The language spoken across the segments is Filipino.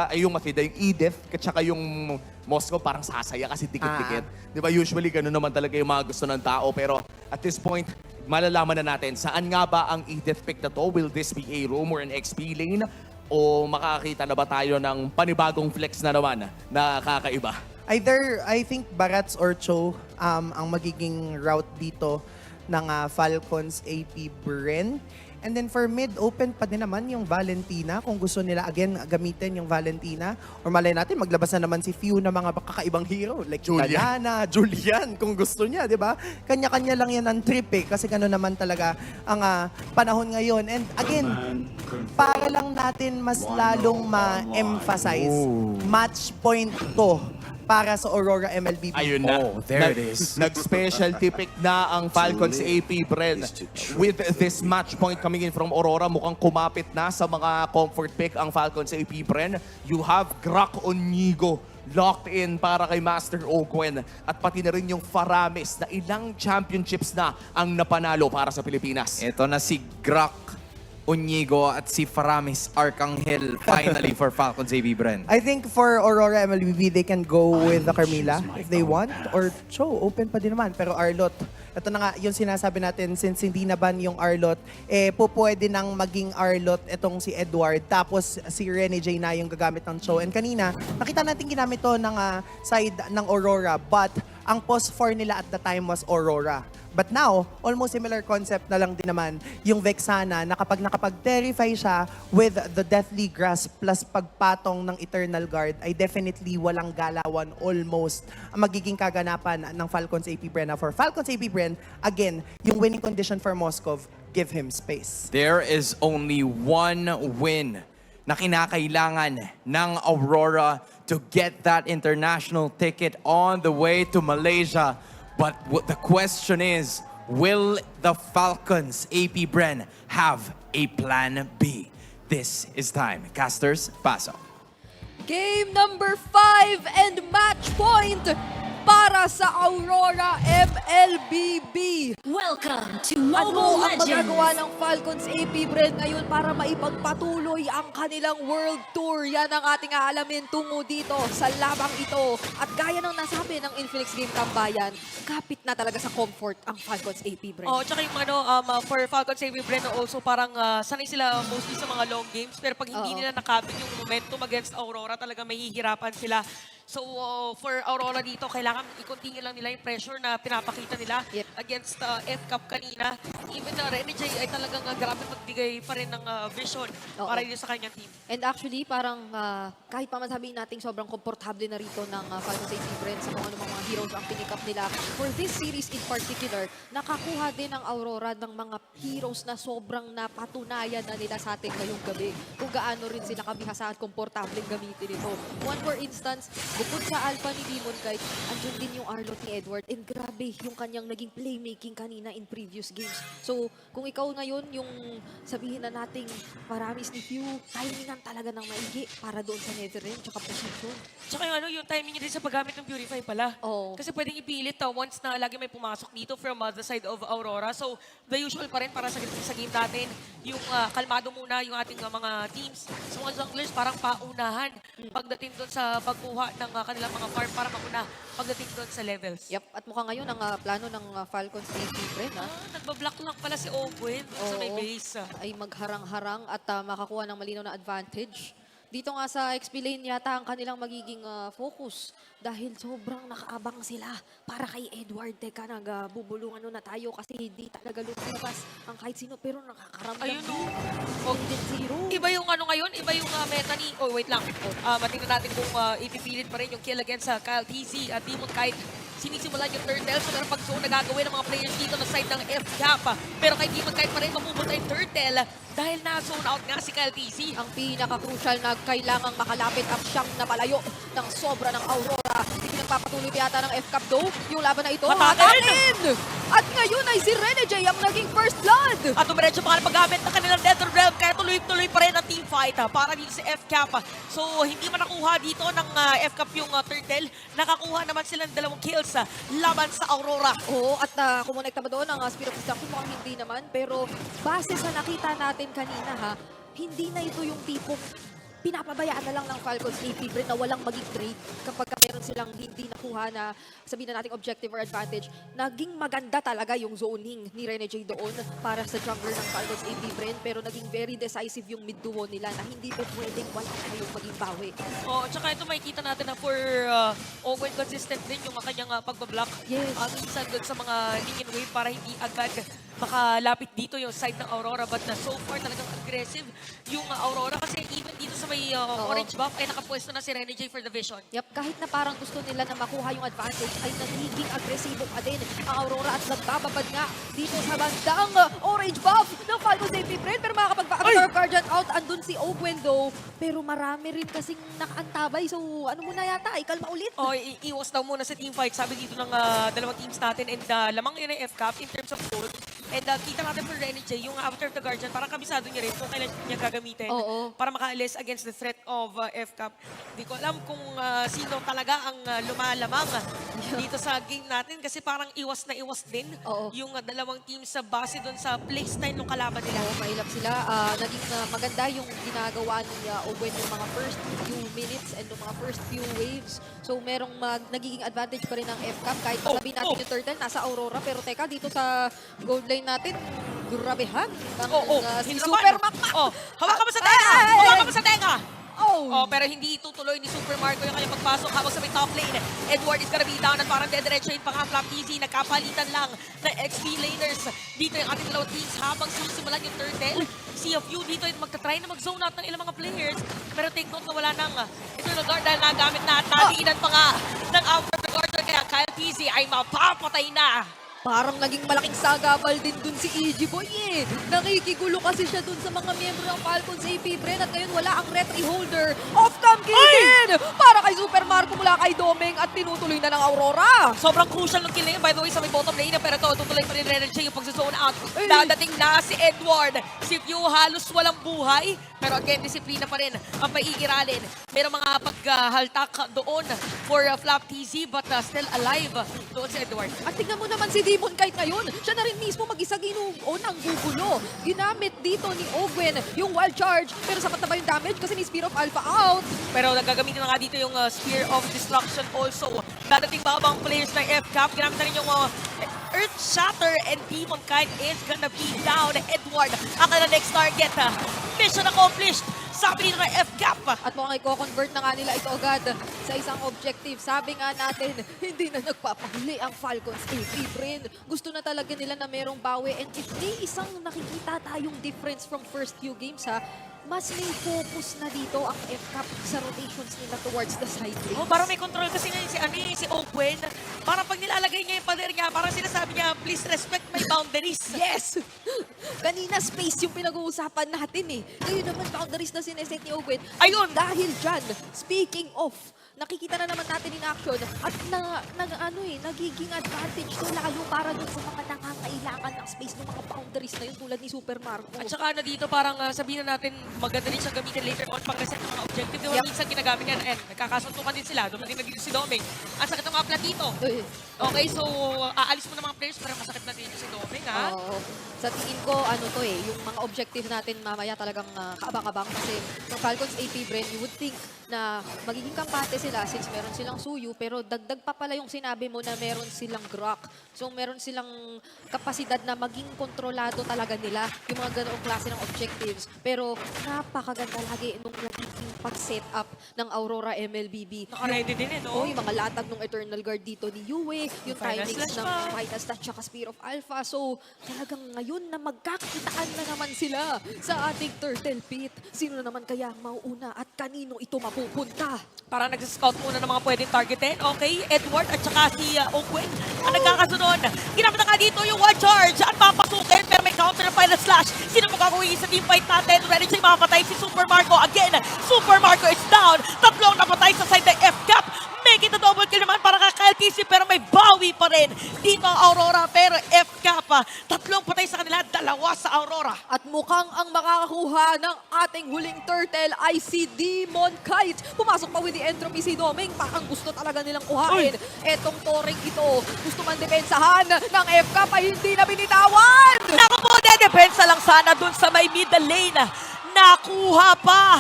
ay yung Mafida, yung Edith, at saka yung Moscow parang sasaya kasi dikit-dikit. Di ba usually ganun naman talaga yung mga gusto ng tao. Pero at this point, malalaman na natin saan nga ba ang Edith pick na to? Will this be a rumor in XP lane? O makakita na ba tayo ng panibagong flex na naman na kakaiba? Either, I think, Barats or Cho ang magiging route dito ng Falcons AP Bren. And then for mid, open pa din naman yung Valentina. Kung gusto nila, again, gamitin yung Valentina. Or malay natin, maglabas na naman si Few na mga kakaibang hero. Like Diana, Julian, kung gusto niya, di ba? Kanya-kanya lang yan ang trip eh. Kasi gano'n naman talaga ang panahon ngayon. And again, para lang natin mas lalong ma-emphasize, match point to para sa Aurora MLBB. Ayun na. Oh, there it is. Nag-specialty pick na ang Falcons AP Bren. With this match point coming in from Aurora, mukhang kumapit na sa mga comfort pick ang Falcons AP Bren. You have Grak Onigo locked in para kay Master Oquen. At pati na rin yung Faramis na ilang championships na ang napanalo para sa Pilipinas. Ito na si Grak Onigo at si Faramis Arcangel finally for Falcons AB Bren. I think for Aurora MLBB, they can go with the Carmilla if they want. Or Cho, open pa din naman. Pero Arlot, ito na nga yung sinasabi natin, since hindi na ban yung Arlot, pwede nang maging Arlot itong si Edward. Tapos si Rene J na yung gagamit ng Cho. And kanina, nakita natin ginamit to ng side ng Aurora. But ang post 4 nila at the time was Aurora. But now, almost similar concept na lang din naman yung Vexana na kapag nakapag-terrify siya with the Deathly Grasp plus pagpatong ng Eternal Guard ay definitely walang galawan almost ang magiging kaganapan ng Falcons AP Bren. For Falcons AP Bren, again, yung winning condition for Moscov, give him space. There is only one win na kinakailangan ng Aurora to get that international ticket on the way to Malaysia. But the question is, will the Falcons AP Bren have a plan B? This is time. Casters, paso. Game number 5 and match point para sa Aurora MLBB. Welcome to Ano Mobile ang magagawa Legends. ng Falcons AP Bren ngayon para maipagpatuloy ang kanilang World Tour? Yan ang ating aalamin tungo dito sa labang ito. At gaya ng nasabi ng Infinix Game Tambayan, kapit na talaga sa comfort ang Falcons AP Bren. Oh, tsaka yung for Falcons AP Bren also parang sanay sila mostly sa mga long games pero pag hindi nila nakapit yung momentum against Aurora talaga mahihirapan sila. So for Aurora dito kailangan i-continue lang nila yung pressure na pinapakita nila against F-Cup kanina. Even Rene J ay talagang grabe magbigay pa rin ng vision para yun sa kanyang team. And actually, parang kahit pa masabihin natin sobrang komportable na rito ng Falcons AP Bren sa kung anong mga heroes ang pinikap nila. For this series in particular, nakakuha din ang Aurora ng mga heroes na sobrang napatunayan na nila sa atin ngayong gabi. Kung gaano rin sila kabihasa at komportable gamitin ito. One for instance, bukod sa alpha ni Demon Kite, andun din yung Arlot ni Edward. And grabe yung kanyang naging playmaking kanina in previous games. So, kung ikaw ngayon yung sabihin na nating Faramis ni Few, timingan talaga ng maigi para doon sa Netherrealm tsaka position. Tsaka yung timing niya din sa paggamit ng Purify pala. Oo. Kasi pwedeng ipilit once na lagi may pumasok dito from the side of Aurora. So, the usual pa rin para sa game natin, yung kalmado muna yung ating mga teams. So, mga junglers parang paunahan pagdating doon sa pagkuha ng kanilang mga farm para mauna pagdating doon sa levels. Yep, at mukhang ngayon ang plano ng Falcons AP Bren Nagbablock lang pala si Owen sa may base. ay magharang-harang at makakuha ng malinaw na advantage. Dito nga sa XP lane yata ang kanilang magiging focus dahil sobrang nakaabang sila para kay Edward. Teka, nagbubulungan na tayo kasi hindi talaga lumabas ang kahit sino pero nakakaramdam. Ayun din. o. Zero. Iba yung ngayon, iba yung meta ni... Oh, wait lang. Matingnan natin kung ipipilit pa rin yung kill against Kyle TZ at Demon Kite. Sinisimulan yung Turtle. So, pero pag zone na gagawin ng mga players dito na side ng F-Cap. Pero kay Demon Kite pa rin mapupunta yung Turtle dahil na-zone out nga si Kyle TZ. Ang pinaka-crucial na kailangang makalapit ang siyang napalayo ng sobra ng Aurora. Hindi nagpapatuloy pa yata ng F-Cup though. Yung laban na ito, hatakin! At ngayon ay si Rene J ang naging first blood. At dumiretso pa nga na paggamit ng kanilang Netherrealm kaya tuloy-tuloy pa rin ang team fight para dito sa F-Cap. So hindi man nakuha dito ng F-Cap yung Turtle, nakakuha naman silang 2 kills laban sa Aurora. Oo, at kumonekta ba doon ang Spirit of Destruction? Mukhang hindi naman. Pero base sa nakita natin kanina hindi na ito yung tipong pinapabayaan na lang ng Falcons AP Bren na walang maging trade kapag meron silang hindi nakuha na sabihin na nating objective or advantage. Naging maganda talaga yung zoning ni Rene J doon para sa jungler ng Falcons AP Bren, pero naging very decisive yung mid duo nila na hindi pa pwedeng wala kayong maging bawi. Oh, tsaka ito makikita natin na for Owen consistent din yung kanyang pagbablock. Yes. Minsan doon sa mga minion wave para hindi agad makalapit dito yung side ng Aurora, but so far talagang aggressive yung Aurora kasi even dito sa may orange buff ay nakapwesto na si Rene J for the vision. Yep, kahit na parang gusto nila na makuha yung advantage ay nagiging agresibo pa din ang Aurora at nagbababad nga dito sa bandang orange buff ng Falcons AP Bren, pero makakapag-Avatar Guardian out, andun si Owen though, pero marami rin kasing nakaantabay, so ano muna yata, ikalma ulit. Oh, iwas daw muna sa team fight, sabi dito ng dalawang teams natin, and lamang yun ay FCAP in terms of gold. And kita natin for Rene J, yung Avatar of the Guardian, parang kabisado niya rin kung kailan niya gagamitin Oo. para makaalis against the threat of FCAP. Hindi ko alam kung sino talaga ang lumalamang dito sa game natin kasi parang iwas na iwas din Oo. yung dalawang teams sa base doon sa playstyle ng kalaban nila. Oo, mahilap sila. Naging maganda yung ginagawa ni Owen yung mga first few minutes and yung mga first few waves. So merong nagiging advantage pa rin ng FCAP kahit sabihin natin yung turtle nasa Aurora, pero teka dito sa gold lane natin, grabehan. Si Hindi Super naman. Mac. Hawakan mo sa tenga! Hawakan mo sa tenga! Oh, Pero hindi itutuloy ni Super Marco yung kanyang pagpasok habang sa may top lane. Edward is gonna be down at parang dediretso yung pang-flap easy. Nagkapalitan lang ng XP laners. Dito yung ating dalawang teams habang sisimulan yung turtle. Sea of You dito yung magta-try na mag-zone out ng ilang mga players. Pero take note na wala ng Eternal Guard dahil nagamit na at nadiinan pa nga ng Outward the Guard. Kaya Kyle TZ ay mapapatay na. parang naging malaking sagabal din dun si EG Boy eh. Nakikigulo kasi siya dun sa mga miyembro ng Falcons AP Bren at ngayon wala ang retry holder. Off-cam kill din! Para kay Super Marco mula kay Domeng at tinutuloy na ng Aurora. Sobrang crucial ng kill na yun, by the way, sa may bottom lane. Pero ito, tutuloy pa rin Rene J yung pag-zone out. Dadating na si Edward. Si Pew halos walang buhay. Pero again, disiplina pa rin ang maiiralin. Merong mga paghaltak doon for Flap TZ but still alive doon si Edward. At tingnan mo naman si Demon kahit ngayon, siya na rin mismo mag-isa ginuon ang gugulo. Ginamit dito ni Owen yung wild charge, pero sapat na ba yung damage kasi ni Spear of Alpha out? Pero nagagamitin na nga dito yung Spear of Destruction also. Dadating ba bang players ng FCAP? Ginamit na rin yung Earth Shatter and Demon Kite is gonna be down. Edward ang kanilang next target. Mission accomplished! Sabi nila ng FCAP. At mukhang i-convert na nga nila ito agad sa isang objective. Sabi nga natin, hindi na nagpapahuli ang Falcons AP Bren. Gusto na talaga nila na merong bawi. And if may isang nakikita tayong difference from first few games ha, mas may focus na dito ang FCAP sa rotations nila towards the side lanes. Oh, parang may control kasi ngayon si Owen. Parang pag nilalagay niya yung pader niya, parang sinasabi niya, please respect my boundaries. Yes! Kanina space yung pinag-uusapan natin eh. Ngayon naman boundaries na sineset ni Owen. Ayun! Dahil dyan, speaking of, nakikita na naman natin in action at nagiging advantage to lalo para dun sa mga nangangailangan ng space ng mga boundaries na yun tulad ni Super Marco. At saka dito parang sabihin na natin maganda rin siyang gamitin later on pang reset ng mga objective. Di ba Yep. minsan ginagamit yan and nagkakasuntukan din sila. Dumating na dito si Domeng. Ang sakit ng mga platito. Eh, Okay, so aalis mo na mga players pero masakit na dito si Domeng ha. Oo. Sa tingin ko, yung mga objective natin mamaya talagang kaabang-abang kasi ng Falcons AP Bren, you would think na magiging kampante sila since meron silang Suyu, pero dagdag pa pala yung sinabi mo na meron silang Grok. So meron silang kapasidad na maging kontrolado talaga nila yung mga ganoong klase ng objectives. Pero napakaganda lagi nung nagiging pag-set up ng Aurora MLBB. Naka-ready din Oh, no? yung mga latag ng Eternal Guard dito ni Yue, yung Final timings Slash ng pa. Final Slash at Spear of Alpha. So, talagang ngayon na magkakitaan na naman sila sa ating Turtle Pit. Sino na naman kaya mauuna at kanino ito mapupunta? Parang nag-scout muna ng mga pwedeng targetin. Okay, Edward at saka si Owen ang nagkakasunod. Ginamit na nga dito yung one charge at papasukin pero may counter na Final Slash. Sino magkakawi sa team fight natin? Ready siya mapatay si Super Marco. Again, Super Marco is down. Tatlong napatay sa side ng FCAP. Make it a double kill naman para kay LTC pero may bawi pa rin dito ang Aurora pero FCAP tatlong patay sa kanila, dalawa sa Aurora. At mukhang ang makakakuha ng ating huling turtle ay si Demon Kite. Pumasok pa with the entropy si Domeng. Parang gusto talaga nilang kuhain. Etong Toreng ito, gusto man depensahan ng FCAP ay hindi na binitawan. Naku po, depensa lang sana dun sa may middle lane. Nakuha pa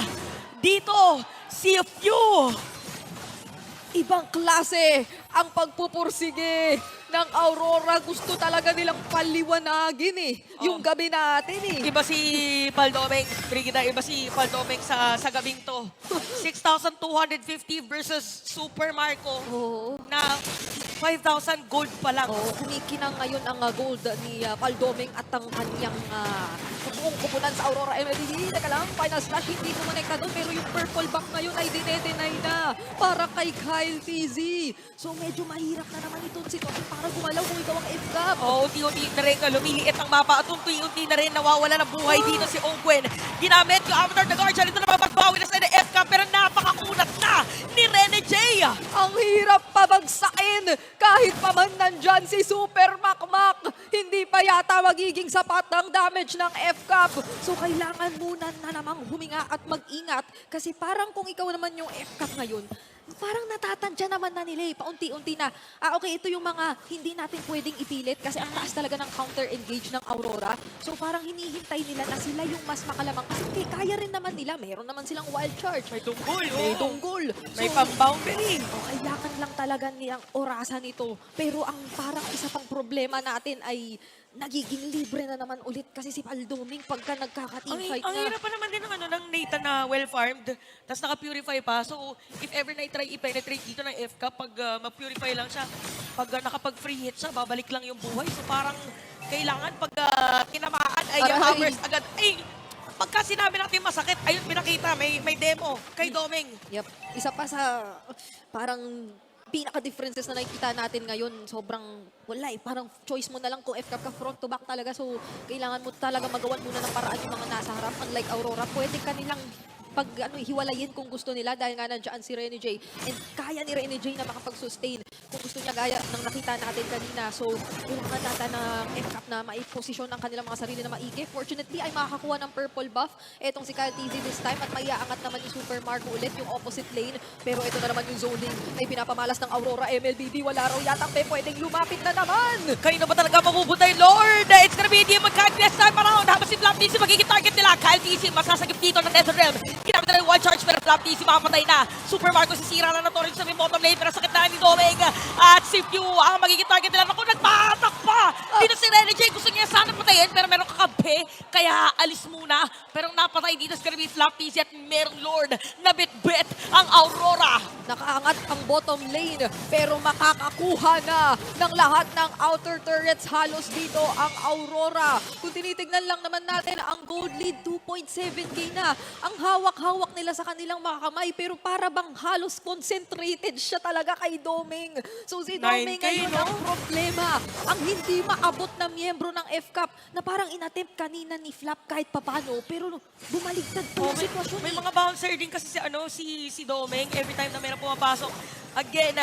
dito, CFU. Ibang klase ang pagpupursige ng Aurora. Gusto talaga nilang paliwanagin yung gabi natin Iba si Paldomeng, Brigida, iba si Paldomeng sa gabing to. 6,250 versus Super Marco Oo. na 5,000 gold pa lang. Oo, kumikinang ngayon ang gold ni Paldomeng at ang kanyang buong kupunan sa Aurora MLB. Teka lang, final slash, hindi kumonekta doon. Pero yung purple back ngayon ay dinedenay na para kay Kyle TZ. So medyo mahirap na naman itong sitwasyon para gumalaw kung ikaw ang F-Cup. Oo, unti-unti na rin lumiliit ang mapa at unti-unti na rin nawawala ng buhay dito si Ongwen. Ginamit yung Avatar the Guardian. Ito na mapagbawi na sa F-Cup pero napakakunat na ni Rene J. Ang hirap pabagsakin kahit pa man nandyan si Super Makmak. Hindi pa yata magiging sapat ang damage ng F-Cup. So kailangan muna na namang huminga at mag-ingat kasi parang kung ikaw naman yung F-Cup ngayon, parang natatantya naman na nila paunti-unti na. Okay, ito yung mga hindi natin pwedeng ipilit kasi ang taas talaga ng counter-engage ng Aurora. So parang hinihintay nila na sila yung mas makalamang kasi kaya rin naman nila. Meron naman silang wild charge. May tunggol, May oo. tunggol. May So, pang-boundary. kailangan lang talaga niyang orasan ito. Pero ang parang isa pang problema natin ay nagiging libre na naman ulit kasi si Paldoming pagka nagkaka-teamfight Ang na. hirap pa naman din ng, ng Nathan na well-farmed, tapos naka-purify pa. So, if ever na-try i-penetrate dito ng FK, pag ma-purify lang siya, pag nakapag-free hit siya, babalik lang yung buhay. So, parang kailangan pag tinamaan ay Aray. hammers agad. Ay, pagka sinabi natin masakit, ayun pinakita, may demo kay Domeng. Yep. Isa pa sa parang pinaka-differences na nakikita natin ngayon, sobrang wala parang choice mo na lang kung F-Cup ka front to back talaga. So, kailangan mo talaga magawan muna ng paraan yung mga nasa harap. Unlike Aurora, pwede ka nilang hiwalayin kung gusto nila dahil nga nandiyan si Rene J. And kaya ni Rene J na makapag-sustain kung gusto niya gaya ng nakita natin kanina. So, kailangan natin ng F-Cup na maiposisyon ang kanilang mga sarili na maigi. Fortunately, ay makakakuha ng purple buff. Etong si Kyle TZ this time at maiaangat naman yung Super Marco ulit, yung opposite lane. Pero ito na naman yung zoning ay pinapamalas ng Aurora MLBB. Wala raw yata pwedeng lumapit na naman. Kanino ba talaga mabubuntay, Lord? It's gonna be the magka-quest time around. Habang si Flap TC magiging target nila. Kyle TC masasagip dito ng Nether Realm. Ginamit na yung one charge pero Flap TC makapatay na. Super Marco sisira na ng torrent sa may bottom lane pero sakit na ni Domeng. At si Few ang magiging target nila. Naku, nagpatak pa! Dito si Rene J. Gusto niya sana patayin pero merong kakampi. Kaya alis muna. Pero napatay dito is gonna be Flap TC at merong Lord na bit-bit ang Aurora. Nakaangat ang bottom lane pero makakakuha na ng lahat ng outer turrets. Halos dito ang Aurora. Kung tinitignan lang naman natin ang gold lead 2.7k na. Ang hawak-hawak nila sa kanilang mga kamay pero para bang halos concentrated siya talaga kay Domeng. So si Domeng 9K, ngayon no? ang problema. Ang hindi maabot na miyembro ng F-Cup na parang inattempt kanina ni Flap kahit papano pero bumaligtad po yung sitwasyon. May mga bouncer din kasi si Domeng every time na meron pumapasok. Again,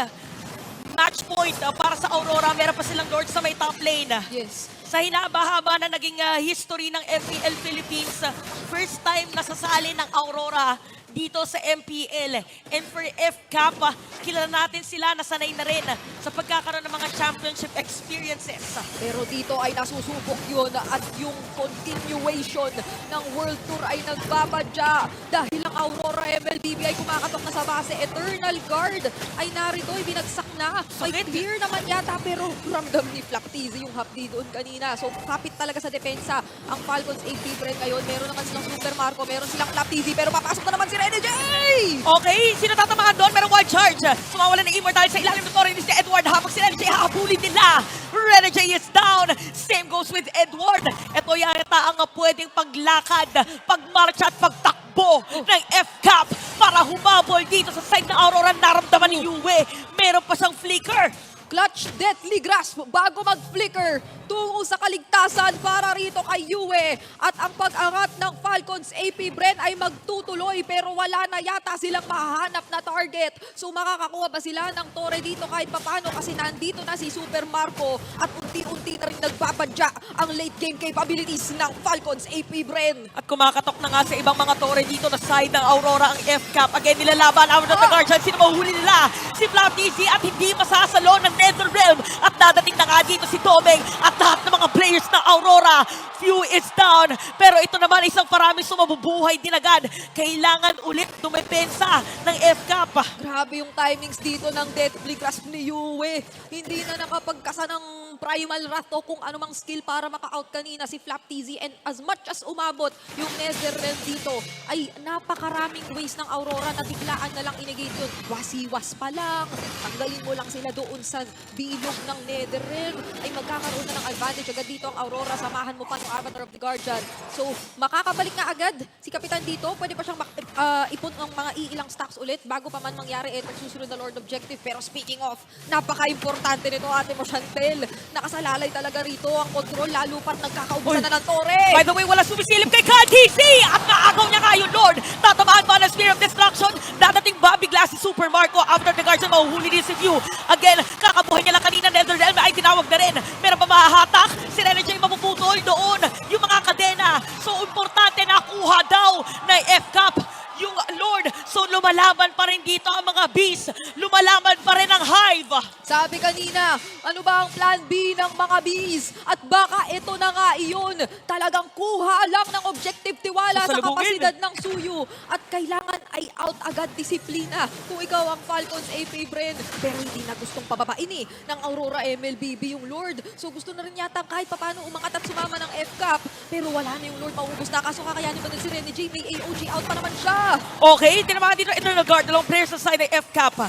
match point para sa Aurora. Meron pa silang Lord sa may top lane. Yes. Sa hinaba-haba na naging history ng MPL Philippines, first time nasasali ng Aurora dito sa MPL. And for F-Cup, kilala natin sila, nasanay na rin sa pagkakaroon ng mga championship experiences. Pero dito ay nasusubok yun at yung continuation ng World Tour ay nagbabadya dahil ang Aurora MLBB ay kumakatok na sa base. Eternal Guard ay narito, binagsak na. May Sakit. clear naman yata pero ramdam ni Flap TZ yung hapdi doon kanina. So kapit talaga sa depensa ang Falcons AP Bren ngayon. Meron naman silang Super Marco, meron silang Flap TZ pero papasok na naman si Rene J! Okay, sino tatamaan doon? Merong wild charge. Sumawala ng Immortal sa ilalim ng torre ni si Edward. Habang si Rene J habulin nila. Rene J is down. Same goes with Edward. Ito yata ang pwedeng paglakad, pagmarcha at pagtakbo ng F-Cup para humabol dito sa side ng Aurora. Naramdaman ni Yue. Meron pa siyang flicker. Clutch Deathly Grasp bago mag-flicker tungo sa kaligtasan para rito kay Yue. At ang pag-angat ng Falcons AP Bren ay magtutuloy pero wala na yata silang mahahanap na target. So makakakuha ba sila ng torre dito kahit papano kasi nandito na si Super Marco at unti-unti na rin nagbabadya ang late game capabilities ng Falcons AP Bren. At kumakatok na nga sa ibang mga tore dito na side ng Aurora ang F-Cap. Again, nilalaban out of the Guardian. Sino mahuhuli nila? Si Flaptizi at hindi masasalo ng NetherRealm. At dadating na nga dito si Domeng at lahat ng mga players ng Aurora. Few is down. Pero ito naman isang paramis na mabubuhay din agad. Kailangan ulit dumepensa ng F-Cap. Grabe yung timings dito ng Deathly Grasp ni Yue. Hindi na nakapagkasa ng Primal Wrath o kung anumang skill para maka-out kanina si Flaptizi. And as much as umabot yung NetherRealm dito, ay napakaraming ways ng Aurora na biglaan na lang inigate yun. Wasiwas pa lang. Tanggalin mo lang sila doon sa bilog ng NetherRealm. Ay magkakaroon na ng advantage agad dito ang Aurora. Samahan mo pa ng Avatar of the Guardian. So, makakabalik na agad si Kapitan dito. Pwede pa siyang ipon ng mga iilang stacks ulit bago pa man mangyari at susunod na Lord Objective. Pero speaking of, napaka-importante nito ate mo, Chantel. Nakasalalay talaga rito ang control, lalo pat nagkakaubusan na ng tore. By the way, wala sumisilip kay KTC at naagaw niya nga yung Lord. Tatamaan pa ng Spear of Destruction. Dadating ba bigla si Super Marco after the Guardian, mahuhuli din si View. Again, kakabuhay niya lang kanina, NetherRealm ay tinawag na rin. Meron pa mahahatak, si Renegade mapuputol doon. Yung mga kadena. So, importante na kuha daw na F-Cup yung Lord. So, lumalaban pa rin dito ang mga Beast. Lumalaban pa rin ang Hive. Sabi kanina, ano ba ang plan B ng mga Bees? At baka ito na nga iyon. Talagang kuha lang ng objective tiwala sa Sasalubungin. kapasidad ng Suyu. At kailangan ay out agad disiplina kung ikaw ang Falcons AP Bren. Pero hindi na gustong pababain ng Aurora MLBB yung Lord. So gusto na rin yata kahit papano umangat at sumama ng F-Cup. Pero wala na yung Lord, maubos na. Kaso kakayanin ba din si Rene J? May AOG out pa naman siya. Okay, tinamaan dito Eternal Guard, dalawang players sa side ng F-Cap.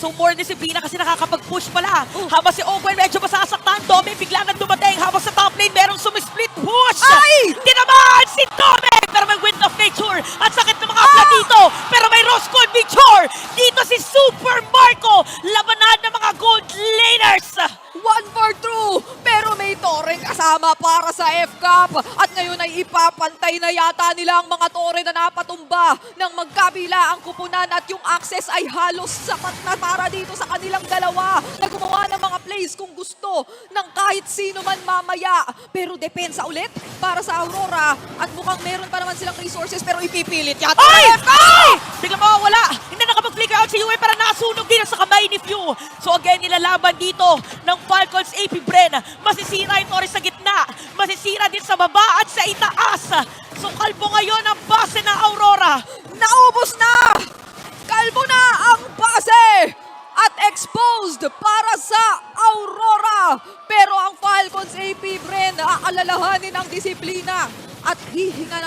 So more disiplina kasi nakakapag-push pala. Habang si Ogwen medyo masasaktan, Dome bigla nang dumating. Habang sa top lane merong sumisplit push. Ay! Tinamaan si Dome! Pero may Wind of Nature at sakit ng mga apla dito. Pero may Roscoe Nature. Dito si Super Marco. Labanan ng mga gold laners. 1-4-2, pero may Torre kasama para sa F-Cup. At ngayon ay ipapantay na yata nila ang mga Torre na napatumba ng magkabila ang kupunan at yung access ay halos sapat na para dito sa kanilang dalawa na gumawa ng mga plays kung gusto ng kahit sino man mamaya. Pero depensa ulit para sa Aurora at mukhang meron pa naman silang resources pero ipipilit yata ng F-Cup. Ay! Biglang mawawala. Hindi nakapag-flicker out si Yue para nasunog din sa kamay ni Few. So again, nilalaban dito ng Falcons AP Bren. Masisira ito rin sa gitna. Masisira din sa baba at sa itaas. So kalbo ngayon ang base ng Aurora. Naubos na! Kalbo na ang base! At exposed para sa Aurora. Pero ang Falcons AP Bren, aalalahanin ang disiplina. At hihinga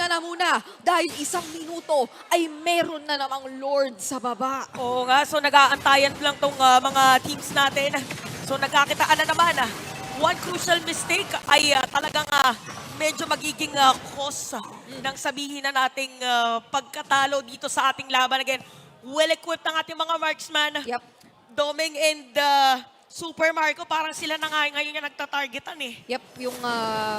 na muna dahil isang minuto ay meron na namang Lord sa baba. Oo nga, so nag-aantayan lang tong mga teams natin. So nagkakitaan na naman. One crucial mistake ay talagang medyo magiging cause ng sabihin na nating pagkatalo dito sa ating laban. Again, well-equipped ang ating mga marksman. Yep. Domeng and Super Marco, parang sila na nga ngayon yung nagtatargetan eh. Yep, yung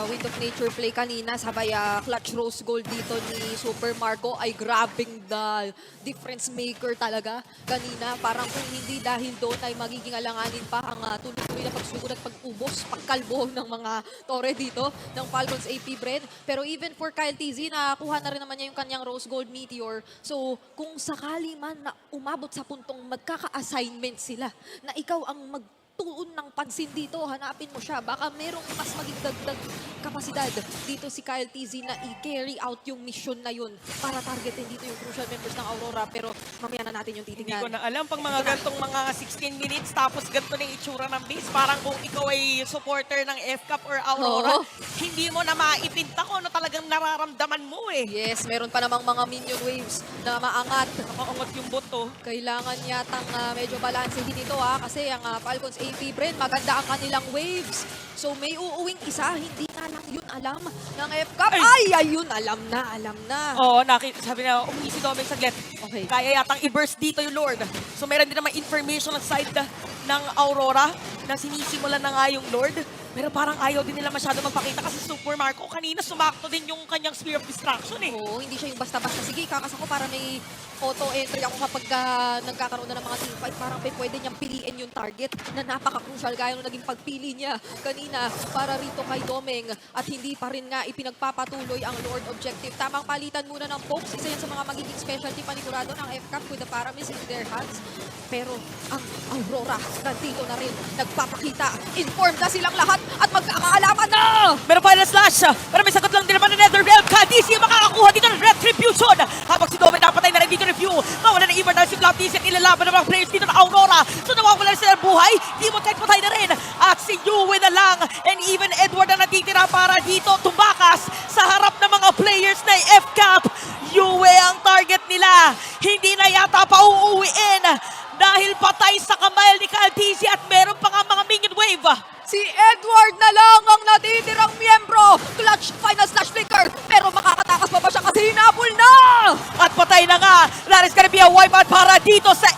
Wind of Nature play kanina, sabay clutch rose gold dito ni Super Marco ay grabbing the difference maker talaga kanina. Parang kung hindi dahil doon ay magiging alanganin pa ang tuloy-tuloy na pagsugod at pag-ubos, pagkalbo ng mga tore dito ng Falcons AP Bren. Pero even for Kyle TZ, nakuha na rin naman niya yung kanyang rose gold meteor. So kung sakali man na umabot sa puntong magkaka-assignment sila na ikaw ang tuon ng pansin dito, hanapin mo siya. Baka merong mas maging dagdag kapasidad dito si Kyle TZ na i-carry out yung mission na yun para targetin dito yung crucial members ng Aurora. Pero mamaya na natin yung Hindi titingnan. ko na alam pang mga gantong mga 16 minutes tapos ganito na yung itsura ng base. Parang kung ikaw ay supporter ng F-Cup or Aurora, Oo. hindi mo na maipinta kung ano talagang nararamdaman mo eh. Yes, meron pa namang mga minion waves na maangat. Nakaungot yung boto. Kailangan yatang medyo balansehin ito kasi ang Falcons AP Bren, maganda ang kanilang waves. So may uuwing isa, hindi na lang yun alam ng F-Cup. Ay, ayun, alam na. Oo, sabi na, umiisi Domeng saglit. Okay. Kaya yatang i-burst dito yung Lord. So meron din naman information on side ng Aurora na sinisimulan na nga yung Lord. Pero parang ayaw din nila masyado magpakita kasi Super Marco kanina sumakto din yung kanyang Spear of Destruction eh. Oo, hindi siya yung basta-basta. Sige, kakas ako para may auto entry ako kapag nagkakaroon na ng mga teamfight. Parang pwede niyang piliin yung target na napaka-crucial gaya nung naging pagpili niya kanina para rito kay Domeng. At hindi pa rin nga ipinagpapatuloy ang Lord Objective. Tamang palitan muna ng Pokes. Isa yan sa mga magiging specialty panigurado ng FCAP with the Paramis in their hands. Pero ang Aurora nandito na rin. Nagpapakita. Informed na silang lahat at magkakaalaman na! Pero final slash, pero may sagot lang din naman ng Netherrealm. Kha'Zix yung makakakuha dito ng Retribution. Habang si Domeng napatay na rin dito ng View. Mawala na Ivan si Flaptis at ilalaban ng mga players dito ng Aurora. So nawawala na sila ng buhay. Demon Knight patay na rin. At si Yue na lang and even Edward ang natitira para dito tumakas sa harap ng mga players na FCAP. Yue ang target nila. Hindi na yata pauuwiin dahil patay sa kamay ni Kha'Zix at meron pa nga mga minion wave. Si Edward na lang ang natitirang miyembro. Clutch, final slash flicker. Pero makakatakas pa ba siya kasi hinabol na? At patay na nga. Laris Caribbean wipeout para dito sa